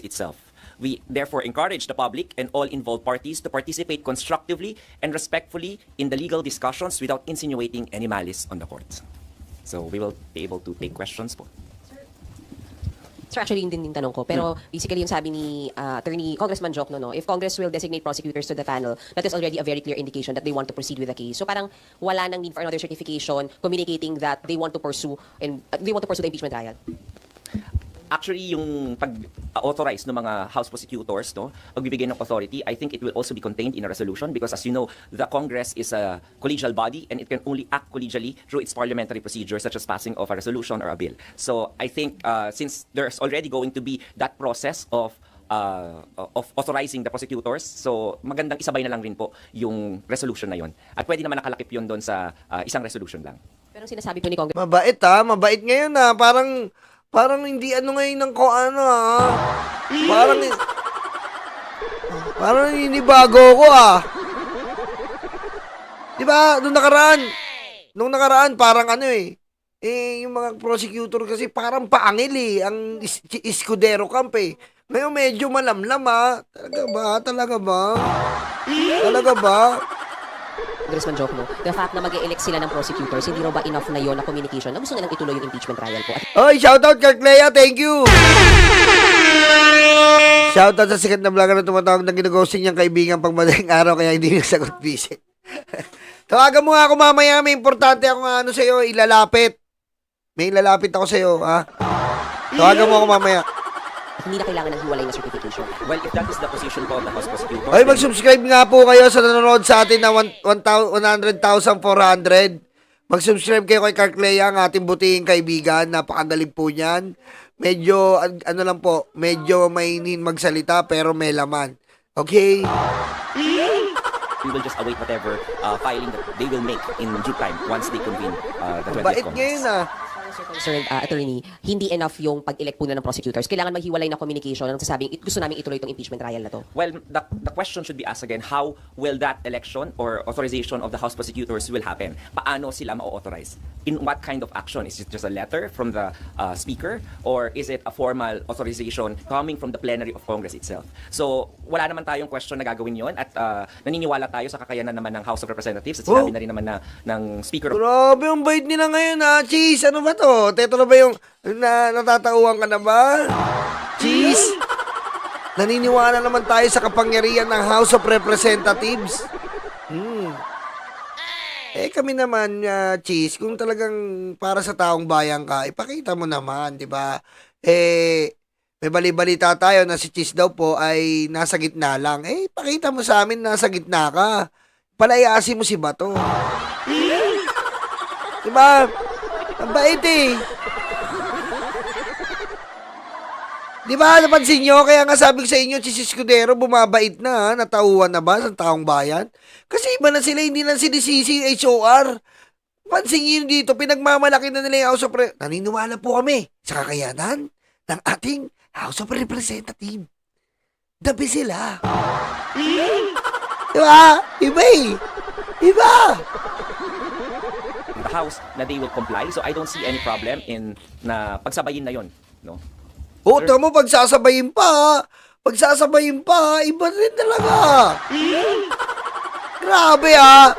itself. We therefore encourage the public and all involved parties to participate constructively and respectfully in the legal discussions without insinuating any malice on the court. So we will be able to take questions po. Sir, actually, yun din yung tanong ko. Pero basically, yung sabi ni Attorney Congressman Jokno, no, if Congress will designate prosecutors to the panel, that is already a very clear indication that they want to proceed with the case. So parang wala nang need for another certification communicating that they want to pursue the impeachment trial. Actually, yung pag-authorize ng mga House prosecutors, no, pagbibigay ng authority, I think it will also be contained in a resolution because as you know, the Congress is a collegial body and it can only act collegially through its parliamentary procedures such as passing of a resolution or a bill. So I think since there's already going to be that process of authorizing the prosecutors, so magandang isabay na lang rin po yung resolution na yon. At pwede naman nakalakip yun doon sa isang resolution lang. Pero sinasabi po ni Congress, Mabait ha, mabait ngayon ha. Parang hindi ano ngayon ng ko ano ha. Parang hindi bago ko ah. Di ba? Nung nakaraan parang ano eh. Yung mga prosecutor kasi parang paangil eh. Ang Escudero camp eh. Ngayon medyo malamlam ha. Talaga ba? Congressman Jokno, the fact na mag-e-elect sila ng prosecutors, hindi raw ba enough na yon na communication na gusto nilang ituloy yung impeachment trial po? Oy, shoutout kay Clea, thank you! Shoutout sa sikat na vlogger na tumatawag ng ginagosing niyang kaibigan pag madaling araw kaya hindi niya sagot visit. Tawagan mo nga ako mamaya, may importante ako nga ano sa'yo, ilalapit. May ilalapit ako sa'yo, ha? Tawagan mo ako mamaya. Hindi na kailangan ng hiwalay na certification. Well, if that is the position po of the House prosecutors, Oy, mag-subscribe nga po kayo sa nanonood sa atin na 100,400. Mag-subscribe kayo kay Carclea, ang ating butihing kaibigan. Napakagaling po niyan. Medyo, ano lang po, medyo mainin magsalita pero may laman. Okay? we will just await whatever filing that they will make in due time once they convene the 20th Bait Congress. ngayon ah. Concerned attorney, hindi enough yung pag-elect po na ng prosecutors. Kailangan maghiwalay na communication ng sasabing gusto namin ituloy itong impeachment trial na to. Well, the question should be asked again, how will that election or authorization of the House prosecutors will happen? Paano sila ma-authorize? In what kind of action? Is it just a letter from the Speaker? Or is it a formal authorization coming from the plenary of Congress itself? So, wala naman tayong question na gagawin yon at naniniwala tayo sa kakayanan naman ng House of Representatives at sinabi na rin naman ng Speaker of Grabe, ang bait nila ngayon ha. Cheese, ano ba to? Teto na ba yung natatauhan ka na ba? Cheese? Naniniwala naman tayo sa kapangyarihan ng House of Representatives. Kami naman, Cheese, kung talagang para sa taong bayan ka, ipakita mo naman, di ba? May bali-balita tayo na si Cheese daw po ay nasa gitna lang. Ipakita mo sa amin nasa gitna ka. Palayasin mo si Bato. Di ba? Ang bait eh. Di ba, napansin nyo? Kaya nga sabi ko sa inyo, si Escudero bumabait na, ha? Natauhan na ba sa taong bayan? Kasi iba na sila, hindi lang sinisisi HOR. Pansin nyo dito, pinagmamalaki na nila yung House of Naniniwala po kami sa kakayanan ng ating House of Representatives. Dabi sila. Di ba? Iba eh. Iba. the House na they will comply. So I don't see any problem in na pagsabayin na yon, no? Puta mo, pagsasabayin pa. Pagsasabayin pa, iba rin talaga. Grabe ha.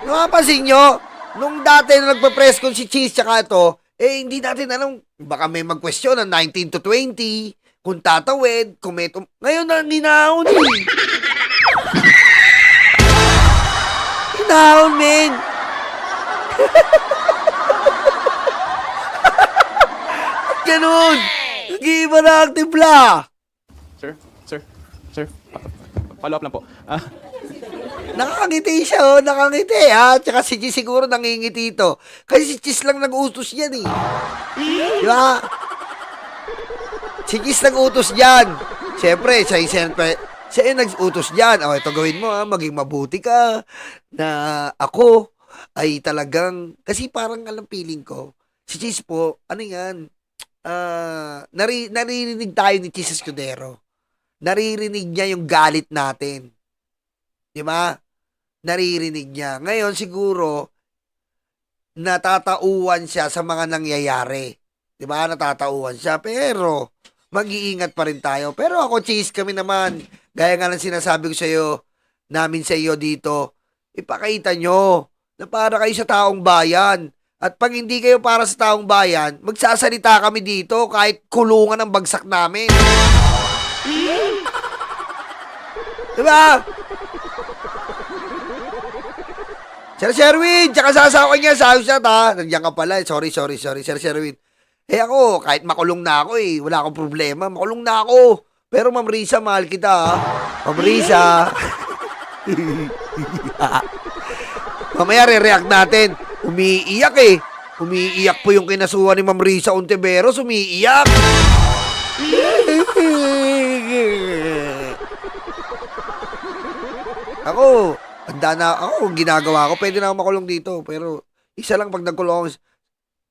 Napapansin nyo, nung dati na nagpa-press con si Cheese tsaka ito, hindi natin alam, baka may mag-question ng 19 to 20, kung tatawid, kung may ngayon na ginahon eh. Ginahon, men. Ganun. Nag-iiba na ang timpla. Sir, follow up lang po. Nakangiti siya, nakangiti ha. Tsaka si Cheese siguro nangingiti ito. Kasi si Cheese lang nag-utos yan eh. Di ba? Si Cheese nag-utos dyan. Siyempre, siya yung nag-utos dyan. O, ito gawin mo ha, maging mabuti ka. Na ako ay talagang, kasi parang alam feeling ko, si Cheese po, ano yan, naririnig tayo ni Cheese Escudero. Naririnig niya yung galit natin. Di ba? Naririnig niya. Ngayon siguro natatauhan siya sa mga nangyayari. 'Di ba? Natatauhan siya. Pero, mag-iingat pa rin tayo. Pero ako, Cheese, kami naman, gaya nga ng sinasabi ko namin sa iyo dito, ipakita nyo na para kayo sa taong bayan. At pag hindi kayo para sa taong bayan, magsasalita kami dito kahit kulungan ang bagsak namin. Diba? Sir Sherwin, tsaka sasawa niya, sabi siya, nandiyan ka pala. Sorry, Sir Sherwin. Ako, kahit makulong na ako wala akong problema. Makulong na ako. Pero Ma'am Risa, mahal kita, Ma'am Risa. Mamaya re-react natin. Umiiyak Umiiyak po yung kinasuhan ni Ma'am Risa Ontiveros. Umiiyak. Ako, ginagawa ko. Pwede na ako makulong dito. Pero, isa lang pag nagkulong,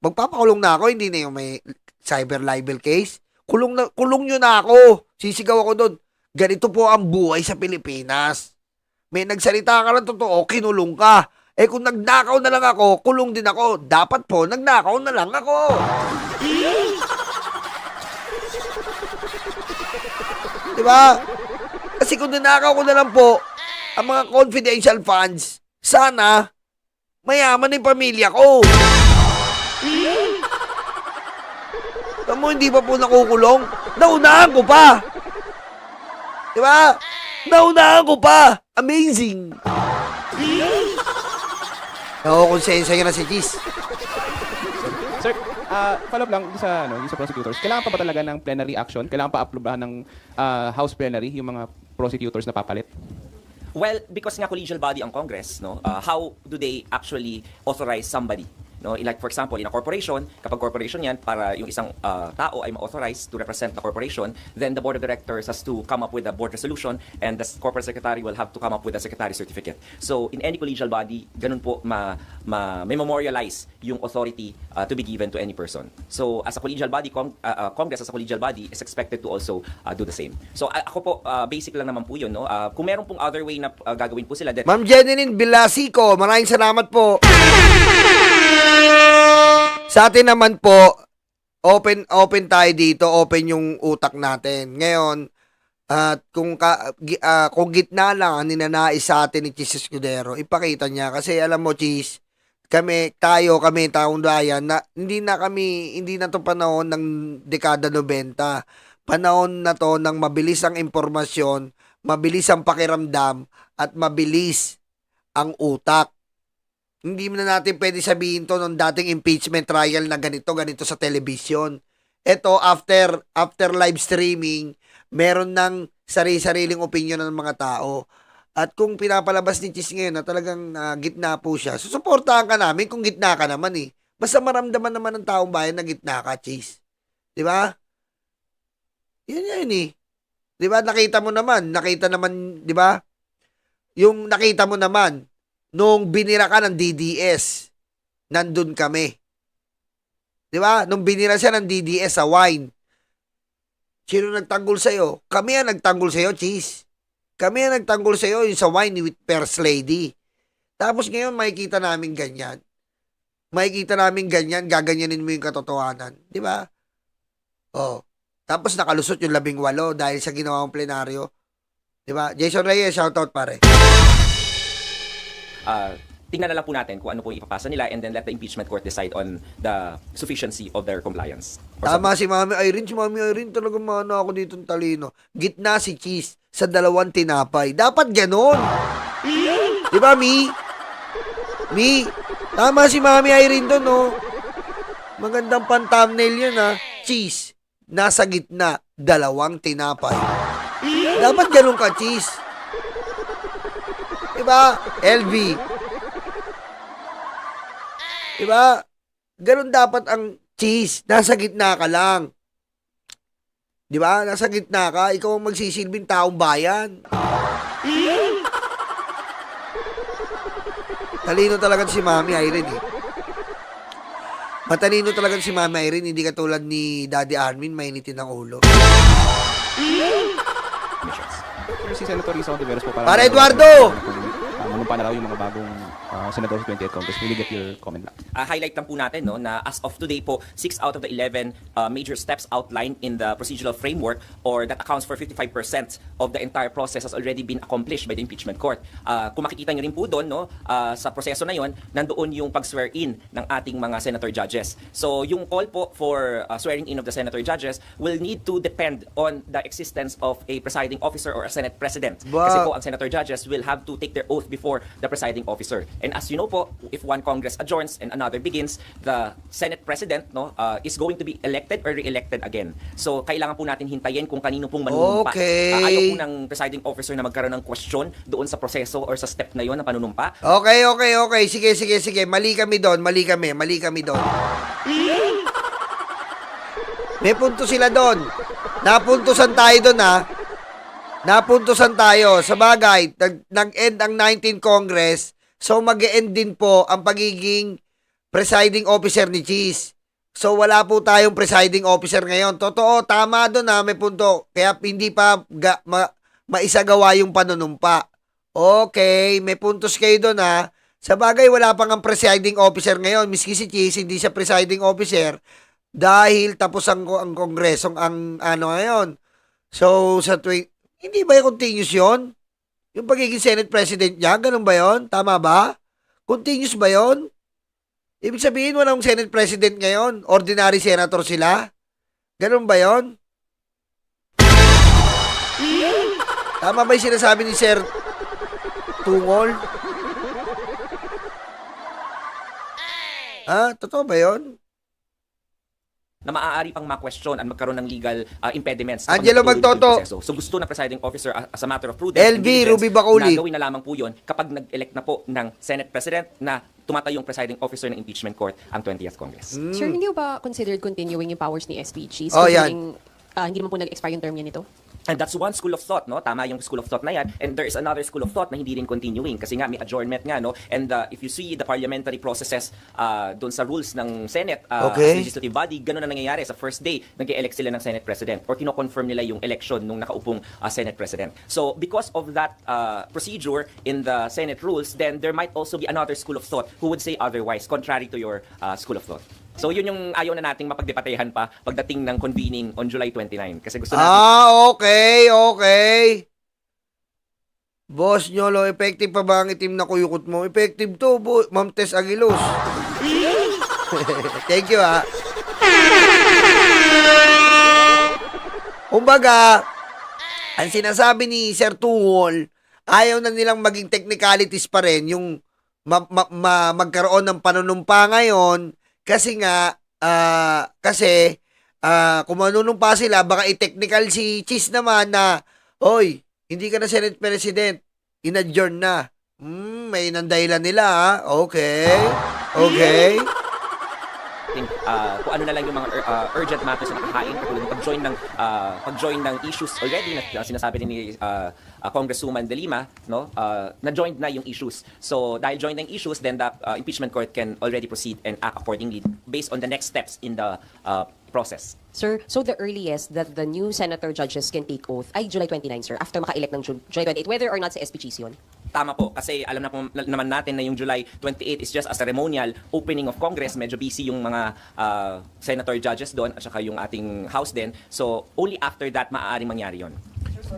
magpapakulong na ako. Hindi na yung may cyber libel case. Kulong nyo na ako. Sisigaw ako doon. Ganito po ang buhay sa Pilipinas. May nagsalita ka ng totoo, kinulong ka. Kung nagnakaw na lang ako, kulong din ako. Dapat po, nagnakaw na lang ako. Diba? Kasi kung nanakaw ko na lang po, ang mga confidential funds, sana, mayaman yung pamilya ko. Tamo, hindi pa po nakukulong. Naunahan ko pa. Diba? Naunahan ko pa. Amazing. Nakukonsensya nyo na si Cheese. Sir, follow up lang sa prosecutors. Kailangan pa ba talaga ng plenary action? Kailangan pa approbahan ng House plenary yung mga prosecutors na papalit? Well, because nga collegial body ang Congress, how do they actually authorize somebody? Like for example, in a corporation, kapag corporation yan, para yung isang tao ay ma-authorize to represent the corporation, then the board of directors has to come up with a board resolution and the corporate secretary will have to come up with a secretary certificate. So in any collegial body, ganun po may memorialize yung authority to be given to any person. So as a collegial body, Congress as a collegial body is expected to also do the same. So ako po, basic lang naman po yun. Kung meron pong other way na gagawin po sila, then Ma'am Jeneline Bilasico, maraming salamat po. Sa atin naman po, open tayo dito, open yung utak natin. Ngayon, kung gitna lang ang ninanais sa atin ni Cheese Escudero, ipakita niya. Kasi alam mo, Cheese, kami taong bayan, na hindi na to panahon ng dekada 90. Panahon na to ng mabilis ang impormasyon, mabilis ang pakiramdam, at mabilis ang utak. Hindi na natin pwede sabihin to nung dating impeachment trial na ganito sa television. Ito, after live streaming, meron ng sariling opinion ng mga tao. At kung pinapalabas ni Cheese ngayon na talagang gitna po siya, susuportahan ka namin kung gitna ka naman eh. Basta maramdaman naman ng taong bayan na gitna ka, Cheese. Di ba? Yan eh. Di ba? Nakita naman, di ba? Yung nakita mo naman, nung binira ka ng DDS, nandun kami. Di ba? Nung binira siya ng DDS sa wine, sino nagtanggol sa'yo? Kami ang nagtanggol sa'yo, Cheese. Kami ang nagtanggol sa'yo yung sa wine with First Lady. Tapos ngayon, makikita namin ganyan. Gaganyanin mo yung katotohanan. Di ba? Oh. Tapos nakalusot yung 18 dahil sa ginawang plenaryo. Di ba? Jason Reyes, shoutout pare. Tingnan na lang po natin kung ano po ipapasa nila and then let the impeachment court decide on the sufficiency of their compliance. Tama si Mami Irene. Si Mami Irene talagang mana ako dito ng talino. Gitna si Cheese sa 2 tinapay. Dapat ganon. Di ba, Mi? Tama si Mami Irene doon, no? Magandang pan-thumbnail yun, ha? Cheese. Nasa gitna, 2 tinapay. Dapat ganon ka, Cheese. Diba? LV. Diba? Ganun dapat ang Cheese. Nasa gitna ka lang. Diba? Nasa gitna ka. Ikaw ang magsisilbing taong bayan. Talino talaga si Mami Irene eh. Matalino talaga si Mami Irene. Hindi katulad ni Daddy Armin, mainitin ang ulo. Si Senator Risa Ontiveros po Para Eduardo! manumpa na raw yung mga bagong senador sa 28th Congress. Will you get your comment lang? Highlight lang po natin no, na as of today po, 6 out of the 11 major steps outlined in the procedural framework or that accounts for 55% of the entire process has already been accomplished by the impeachment court. Kung makikita nyo rin po doon, no, sa proseso na yon, nandoon yung pag-swear-in ng ating mga senator judges. So yung call po for swearing in of the senator judges will need to depend on the existence of a presiding officer or a Senate President. Kasi po ang senator judges will have to take their oath before the presiding officer. And as you know po, if one Congress adjourns and another begins, the Senate President no is going to be elected or re-elected again. So kailangan po natin hintayin kung kanino pong manunumpa. Okay. Ayaw po ng presiding officer na magkaroon ng question doon sa proseso or sa step na yon ng panunumpa. Okay. Sige. Mali kami doon. May punto sila doon. Napuntusan tayo doon, ha? Napuntusan tayo. Sa bagay, nag-end ang 19th Congress, so mag-end din po ang pagiging presiding officer ni Cheese. So wala po tayong presiding officer ngayon. Totoo, tama doon, ha? May punto. Kaya hindi pa maisagawa yung panunumpa. Okay, may puntos kayo doon, ha? Sa bagay, wala pang ang presiding officer ngayon. Miski si Cheese, hindi siya presiding officer dahil tapos ang kongresong ang ano ngayon. So, hindi ba yung continuous yun? Yung pagiging Senate President niya, ganun ba yun? Tama ba? Continuous ba yun? Ibig sabihin, walang Senate President ngayon. Ordinary senator sila. Ganun ba yun? Tama ba yung sinasabi ni Sir Tungol? Totoo ba yun? Na maaari pang ma-question at magkaroon ng legal impediments. Angelo Magtoto. So gusto ng presiding officer as a matter of prudence LV, and diligence, Ruby Bacauli. na gawin na lamang po yun kapag nag-elect na po ng Senate President na tumatayong presiding officer ng impeachment court ang 20th Congress. Sir, hindi ba considered continuing yung powers ni SPG? Oh, Considering, hindi naman po nag-expire yung term niya nito? And that's one school of thought, no? Tama yung school of thought na yan. And there is another school of thought na hindi rin continuing kasi nga may adjournment nga, no? And if you see the parliamentary processes doon sa rules ng Senate as legislative body, gano'n na nangyayari. Sa first day, nag-elect sila ng Senate President or kino-confirm nila yung election nung nakaupong Senate President. So because of that procedure in the Senate rules, then there might also be another school of thought who would say otherwise, contrary to your school of thought. So yun yung ayaw na nating mapagdebatehan pa pagdating ng convening on July 29 kasi gusto natin okay. Boss Nyolo, effective pa ba ang itim na kuyukot mo? Effective to, Ma'am Tess Aguilos. Thank you, ha. Kumbaga, ang sinasabi ni Sir Tungol, ayaw na nilang maging technicalities pa rin yung magkaroon ng panunumpa ngayon. Kasi nga, kung manunumpa sila, baka i-technical si Cheese naman na, hoy, hindi ka na Senate President, in-adjourn na. May nandahilan nila, ha? Okay. Kung ano na lang yung mga urgent matters na nakahain, katulad ng pag-join ng issues already na sinasabi ni Congresswoman De Lima, no? Na-joined na yung issues. So dahil joined na yung issues, then the impeachment court can already proceed and act accordingly based on the next steps in the process. Sir, so the earliest that the new senator judges can take oath ay July 29, sir, after maka-elect ng July 28, whether or not sa SPGs yun? Tama po, kasi alam na po naman natin na yung July 28 is just a ceremonial opening of Congress. Medyo busy yung mga senator judges doon at saka yung ating House din. So, only after that maaaring mangyari yon.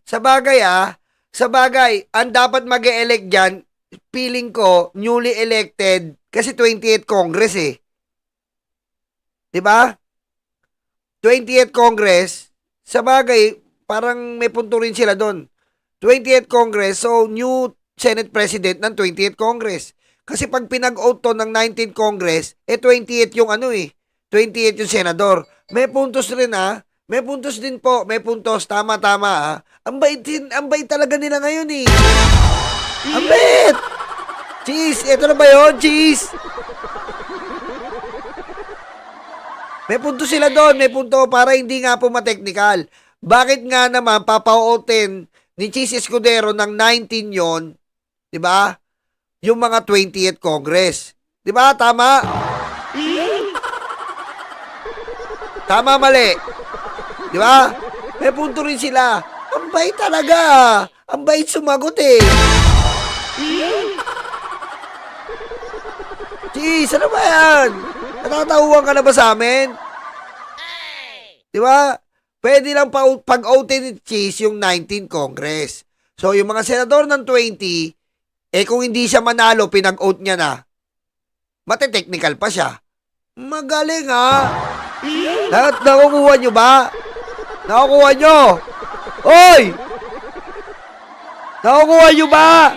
Sa bagay, ang dapat mag-e-elect dyan, feeling ko, newly elected, kasi 28th Congress eh. Diba? 20th Congress, sa bagay, parang may punto rin sila doon. 20th Congress, so new Senate President ng 20th Congress. Kasi pag pinag-oath to ng 19th Congress, 28th yung 28th yung senador. May puntos rin, ha? May puntos din po, may puntos, tama, ha? Ang bait talaga nila ngayon, eh. Ang bait! Cheese, ito na ba yun, Cheese? May punto sila doon, may punto para hindi nga po ma-technical. Bakit nga naman papauotin ni Cheese Escudero ng 19 yon, 'di ba? Yung mga 20th Congress. 'Di ba? Tama? Tama, mali. 'Di ba? May punto rin sila. Ang bait talaga. Ang bait sumagot eh. Cheese, ano ba yan? Natatauhan ka na ba sa amin? Di ba? Pwede lang pag-outin ni Cheese yung 19 Congress. So, yung mga senador ng 20, kung hindi siya manalo, pinag-out niya na, mate-technical pa siya. Magaling, ha? Nakukuha nyo ba? Nakukuha nyo? Oy! Nakukuha nyo ba?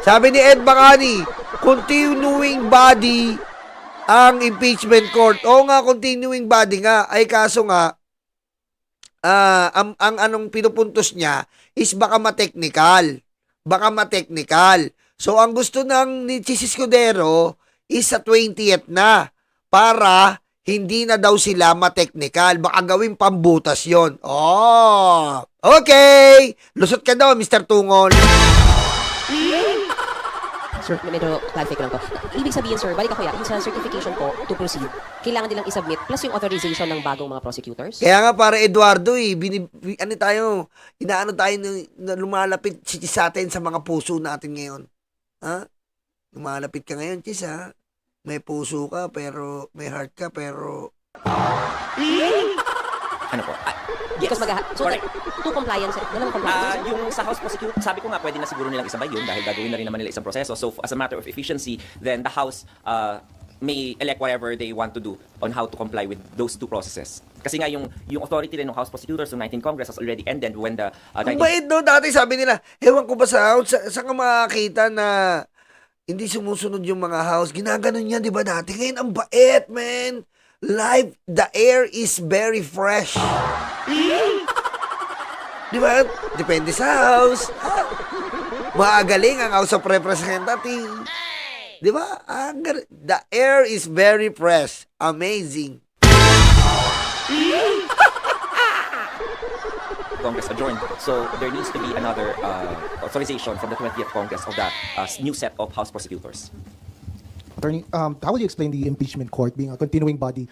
Sabi ni Ed Bacani, continuing body ang impeachment court. Oo nga, continuing body nga. Ay kaso nga, ang anong pinupuntos niya is baka ma-technical. Baka ma-technical. So, ang gusto ni Chis Escudero is sa 20th na para hindi na daw sila ma-technical. Baka gawing pambutas yon. Oh, okay. Lusot ka daw, Mr. Tungol. Sir, medyo clarify ko lang po. Ibig sabihin, sir, balik ako yung sa certification po to proceed, kailangan nilang isubmit plus yung authorization ng bagong mga prosecutors? Kaya nga para Eduardo inaano tayo na lumalapit si Chis sa atin sa mga puso natin ngayon. Ha? Lumalapit ka ngayon, Chis, ha? May puso ka, pero may heart ka, pero... Ano po? Because so, correct. to compliance, walang compliance. Yung sa House Prosecutor, sabi ko nga, pwede na siguro nilang isabay yun dahil gagawin na rin naman nila isang proseso. So, as a matter of efficiency, then the House may elect whatever they want to do on how to comply with those two processes. Kasi nga, yung authority rin ng House Prosecutors ng 19 Congress has already ended when the... Ang bait, no? Dati sabi nila, ewan ko ba sa House, saan ka makakita na hindi sumusunod yung mga House? Ginaganon yan, di ba dati? Ngayon, ang bait, man. Live, the air is very fresh. Di ba? Depende sa House. Magaling ang House of Representatives. Di ba? The air is very fresh. Amazing. Congress adjourned. So there needs to be another authorization from the 20th Congress of the new set of House prosecutors. Attorney, how would you explain the impeachment court being a continuing body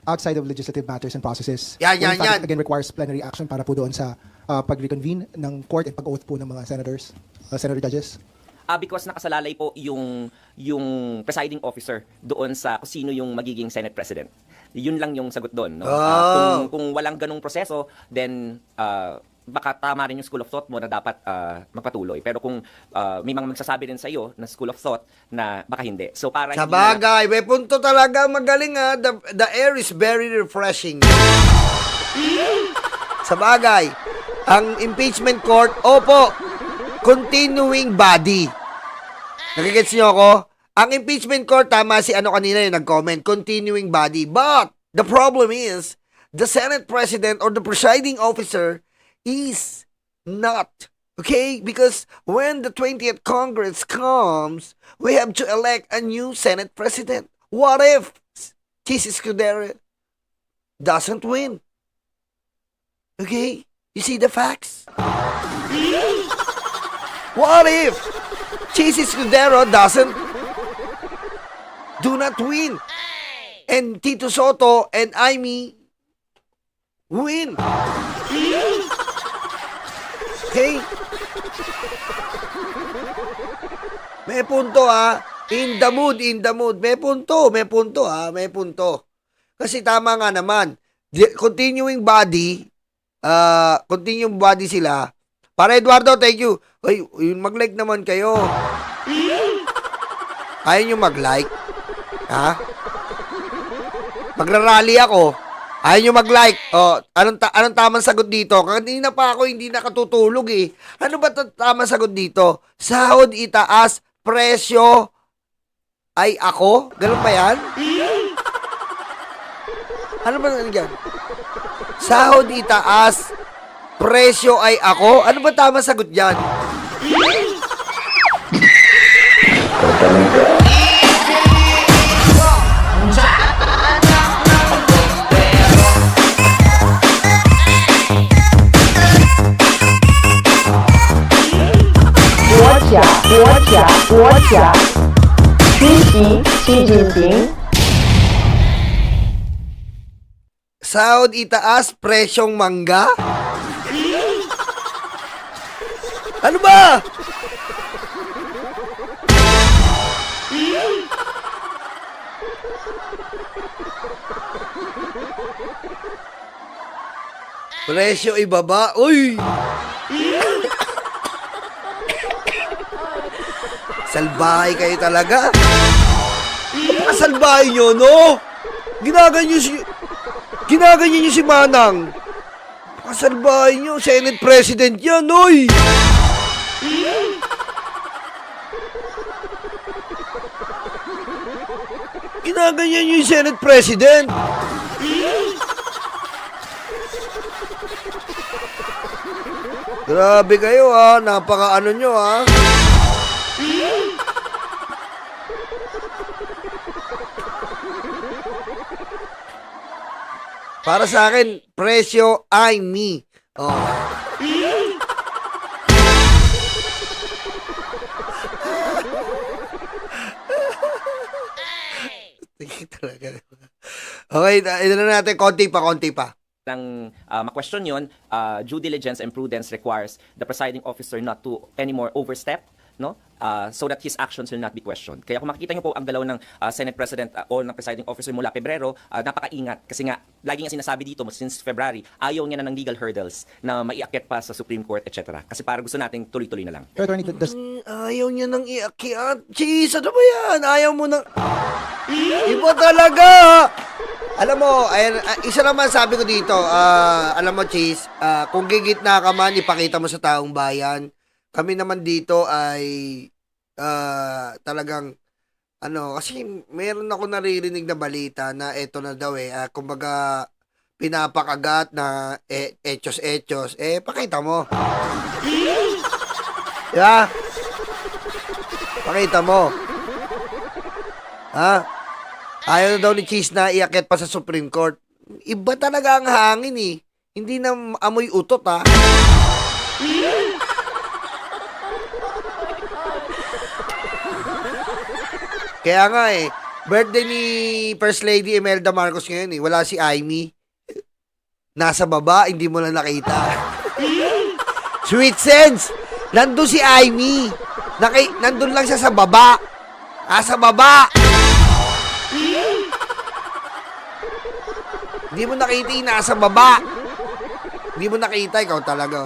outside of legislative matters and processes? Yan. It again requires plenary action para po doon sa pag-reconvene ng court at pag-oath po ng mga senators, senator judges? Because nakasalalay po yung presiding officer doon sa kung sino yung magiging Senate President. Yun lang yung sagot doon. No? Kung walang ganung proseso, then baka tama rin yung school of thought mo na dapat magpatuloy. Pero kung may mga magsasabi rin sa iyo na school of thought na baka hindi. So para Sa bagay, may punto talaga magaling, ha. The air is very refreshing. Sa bagay, ang impeachment court, opo, continuing body. Nakikits niyo ako? Ang impeachment court, tama si kanina yung nag-comment, continuing body. But the problem is, the Senate President or the presiding officer is not. Okay? Because when the 20th Congress comes, we have to elect a new Senate President. What if Chis Escudero doesn't win? Okay? You see the facts? What if Chis Escudero do not win? And Tito Soto and Amy win. Okay? May punto, ha. In the mood. May punto, ha. May punto. Kasi tama nga naman. Continuing body sila. Para Eduardo, thank you. Ay, mag-like naman kayo. Ayaw nyo mag-like? Ha? Magrarally ako. Ayaw nyo mag-like. O, anong tamang sagot dito? Kanina pa ako hindi nakatutulog, eh. Ano ba tamang sagot dito? Sahod itaas, presyo ay ako? Ganun ba yan? Ano ba nandiyan? Sahod itaas, presyo ay ako? Ano ba tama sagot dyan? Sahod itaas, presyong mangga? Ano ba? Presyo ibaba. Uy! Salbahay kayo talaga. Salbahay nyo, no? Ginaganyan nyo si Manang. Salbahay nyo. Senate President yan, oy! Ginaganyan nyo yung Senate President. Grabe kayo ha, napaka-ano nyo ha. Para sa akin, presyo ay me. Oh. Talaga. Okay, ito na natin, konti pa. Nang ma-question yun, due diligence and prudence requires the presiding officer not to anymore overstep, no? So that his actions will not be questioned. Kaya kung makikita niyo po ang galaw ng Senate President o ng presiding officer mula Pebrero, napakaingat. Kasi nga, lagi nga sinasabi dito since February, ayaw niya na ng legal hurdles na maiakyat pa sa Supreme Court, etc. Kasi para gusto nating tuloy-tuloy na lang. Pero Attorney, does Ayaw niya nang iakyat. Jeez, ano ba yan? Ayaw mo nang... Iba talaga! Alam mo, ayan, isa naman sabi ko dito, alam mo, Cheese, kung gigitna ka man, ipakita mo sa taong bayan. Kami naman dito ay talagang, kasi meron ako naririnig na balita na eto na daw kumbaga, pinapakagat na etos, pakita mo. Yeah? Pakita mo. Ha? Ayaw na daw ni Cheese na iakyat pa sa Supreme Court. Iba talaga ang hangin eh. Hindi na amoy utot ha. Kaya nga birthday ni First Lady Imelda Marcos ngayon Wala si Amy. Nasa baba, hindi mo na nakita. Sweet sense! Nandun si Amy. Nandun lang siya sa baba. Sa baba! Hindi mo nakita nasa baba. Hindi mo nakita, ikaw talaga.